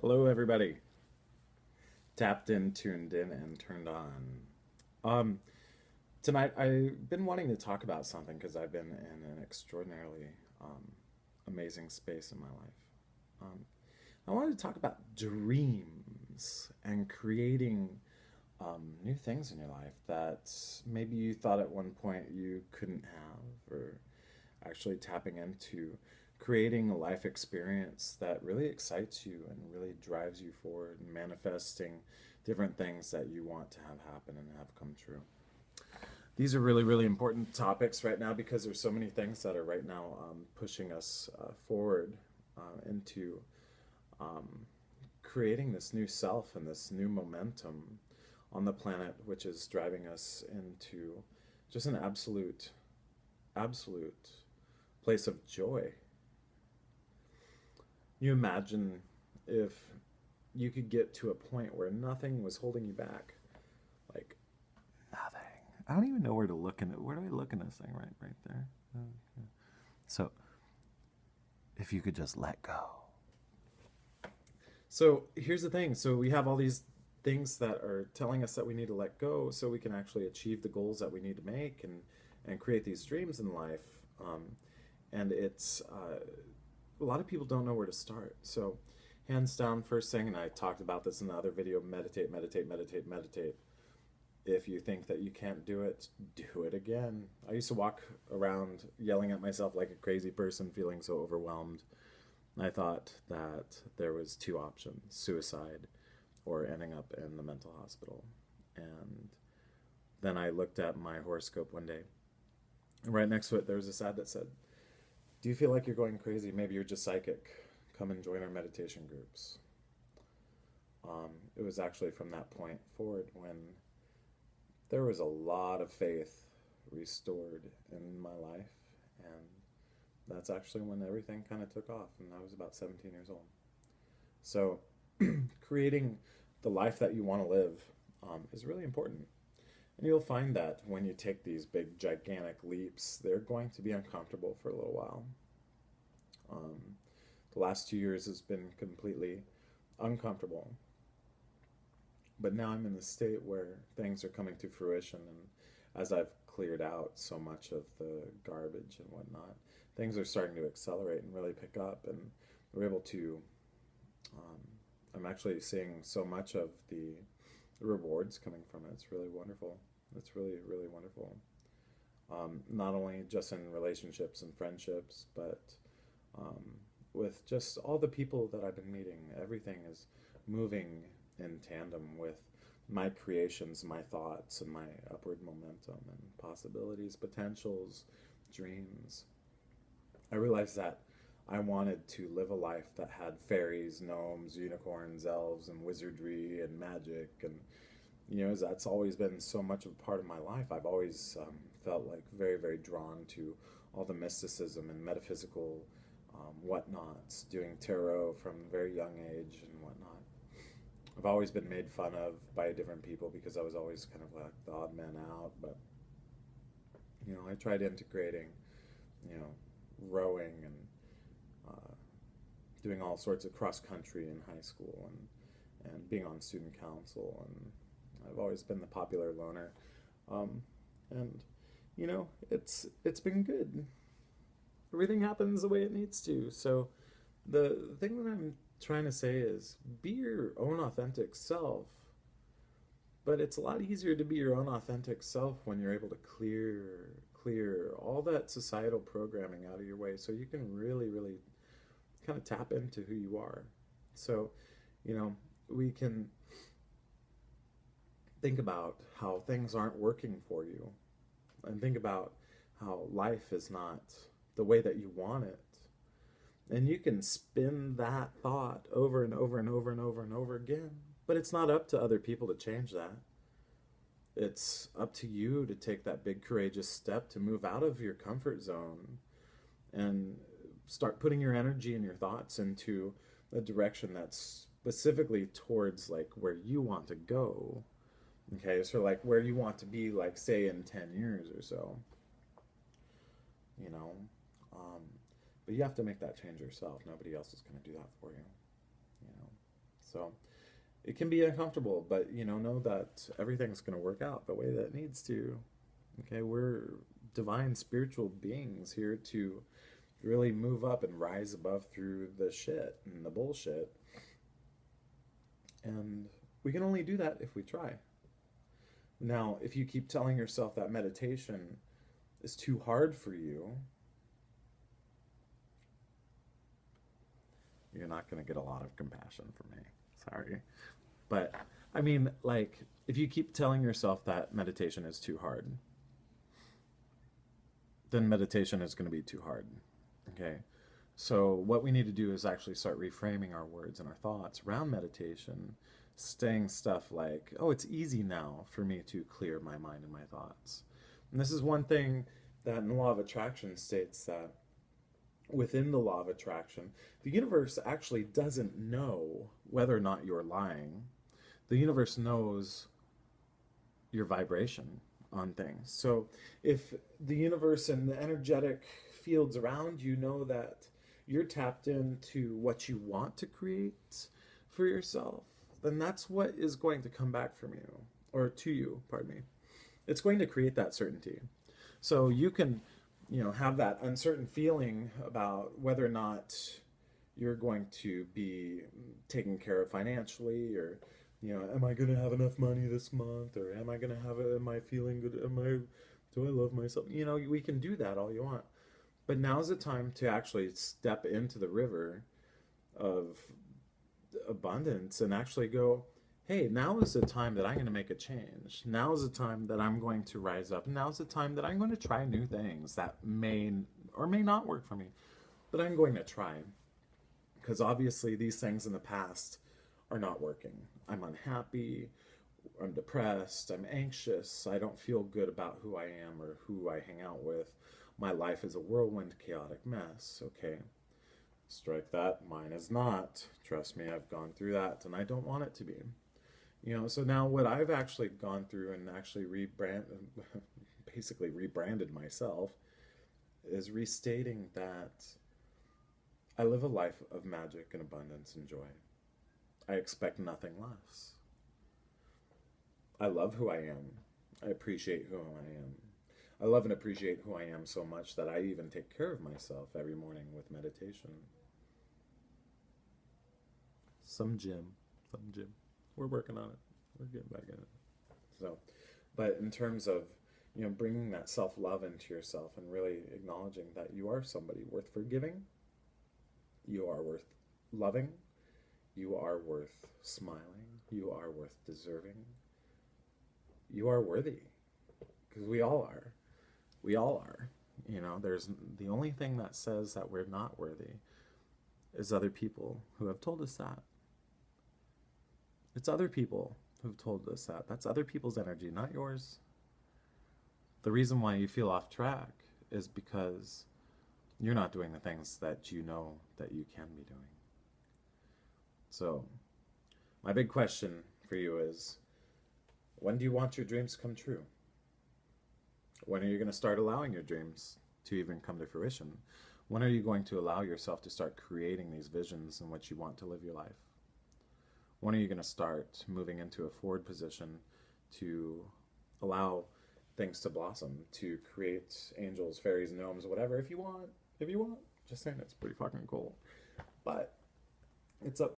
Hello, everybody. Tapped in, tuned in, and turned on. Um, Tonight, I've been wanting to talk about something because I've been in an extraordinarily amazing space in my life. Um, I wanted to talk about dreams and creating new things in your life that maybe you thought at one point you couldn't have, or actually tapping into creating a life experience that really excites you and really drives you forward and manifesting different things that you want to have happen and have come true. These are really, really important topics right now because there's so many things that are right now pushing us forward into um, creating this new self and this new momentum on the planet, which is driving us into just an absolute place of joy. You imagine if you could get to a point where nothing was holding you back, like nothing. I don't even know where to look in it. Where do I look in this thing? Right there. Okay. So, if you could just let go. So here's the thing. So we have all these things that are telling us that we need to let go so we can actually achieve the goals that we need to make and create these dreams in life. And it's a lot of people don't know where to start. So hands down, first thing, and I talked about this in the other video, meditate, meditate, meditate, meditate. If you think that you can't do it again. I used to walk around yelling at myself like a crazy person, feeling so overwhelmed. I thought that there was two options: suicide or ending up in the mental hospital. And then I looked at my horoscope one day, and right next to it there was this ad that said, "Do you feel like you're going crazy? Maybe you're just psychic. Come and join our meditation groups." It was actually from that point forward when there was a lot of faith restored in my life, and that's actually when everything kind of took off, and I was about 17 years old. So creating the life that you want to live is really important. And you'll find that when you take these big, gigantic leaps, they're going to be uncomfortable for a little while. Um, the last 2 years has been completely uncomfortable. But now I'm in a state where things are coming to fruition, and as I've cleared out so much of the garbage and whatnot, things are starting to accelerate and really pick up, and we're able to. Um, I'm actually seeing so much of the rewards coming from it. It's really wonderful. It's really, really wonderful. Not only just in relationships and friendships, but um, with just all the people that I've been meeting. Everything is moving in tandem with my creations, my thoughts, and my upward momentum and possibilities, potentials, dreams. I realized that I wanted to live a life that had fairies, gnomes, unicorns, elves, and wizardry and magic. And, that's always been so much of a part of my life. I've always felt like very, very drawn to all the mysticism and metaphysical whatnots, doing tarot from a very young age and whatnot. I've always been made fun of by different people because I was always kind of like the odd man out. But, I tried integrating, you know, rowing and uh, doing all sorts of cross country in high school and being on student council. And I've always been the popular loner. Um, and, it's been good. Everything happens the way it needs to. So the thing that I'm trying to say is be your own authentic self. But it's a lot easier to be your own authentic self when you're able to clear all that societal programming out of your way so you can really, really kind of tap into who you are. So, we can think about how things aren't working for you and think about how life is not the way that you want it. And you can spin that thought over and over and over and over and over again. But it's not up to other people to change that. It's up to you to take that big courageous step to move out of your comfort zone and start putting your energy and your thoughts into a direction that's specifically towards like where you want to go. Okay, so like where you want to be, like say in 10 years or so. You know, um, but you have to make that change yourself. Nobody else is going to do that for you. You know. So it can be uncomfortable, but know that everything's going to work out the way that it needs to. Okay, we're divine spiritual beings here to really move up and rise above through the shit and the bullshit. And we can only do that if we try. Now, if you keep telling yourself that meditation is too hard for you, you're not going to get a lot of compassion from me. Sorry. But, I mean, like, if you keep telling yourself that meditation is too hard, then meditation is going to be too hard. Okay? So, what we need to do is actually start reframing our words and our thoughts around meditation, saying stuff like, oh, it's easy now for me to clear my mind and my thoughts. And this is one thing that in the law of attraction states that within the law of attraction, the universe actually doesn't know whether or not you're lying. The universe knows your vibration on things. So if the universe and the energetic fields around you know that you're tapped into what you want to create for yourself, then that's what is going to come back from you, or to you, pardon me. It's going to create that certainty. So you can, have that uncertain feeling about whether or not you're going to be taken care of financially, or, am I going to have enough money this month, or am I feeling good? Do I love myself? We can do that all you want. But now's the time to actually step into the river of abundance and actually go, hey, now is the time that I'm going to make a change. Now is the time that I'm going to rise up. Now is the time that I'm going to try new things that may or may not work for me, but I'm going to try. Because obviously these things in the past are not working. I'm unhappy, I'm depressed, I'm anxious, I don't feel good about who I am or who I hang out with. My life is a whirlwind, chaotic mess. Okay, strike that. Mine is not. Trust me, I've gone through that, and I don't want it to be. So now what I've actually gone through and actually basically rebranded myself, is restating that I live a life of magic and abundance and joy. I expect nothing less. I love who I am. I appreciate who I am. I love and appreciate who I am so much that I even take care of myself every morning with meditation. Some gym. We're working on it. We're getting back in it. So, but in terms of, bringing that self-love into yourself and really acknowledging that you are somebody worth forgiving, you are worth loving, you are worth smiling, you are worth deserving, you are worthy. Because we all are. We all are. There's the only thing that says that we're not worthy is other people who have told us that. It's other people who've told us that. That's other people's energy, not yours. The reason why you feel off track is because you're not doing the things that you know that you can be doing. So, my big question for you is, when do you want your dreams to come true? When are you going to start allowing your dreams to even come to fruition? When are you going to allow yourself to start creating these visions in which you want to live your life? When are you going to start moving into a forward position to allow things to blossom, to create angels, fairies, gnomes, whatever, if you want. Just saying, it's pretty fucking cool. But it's up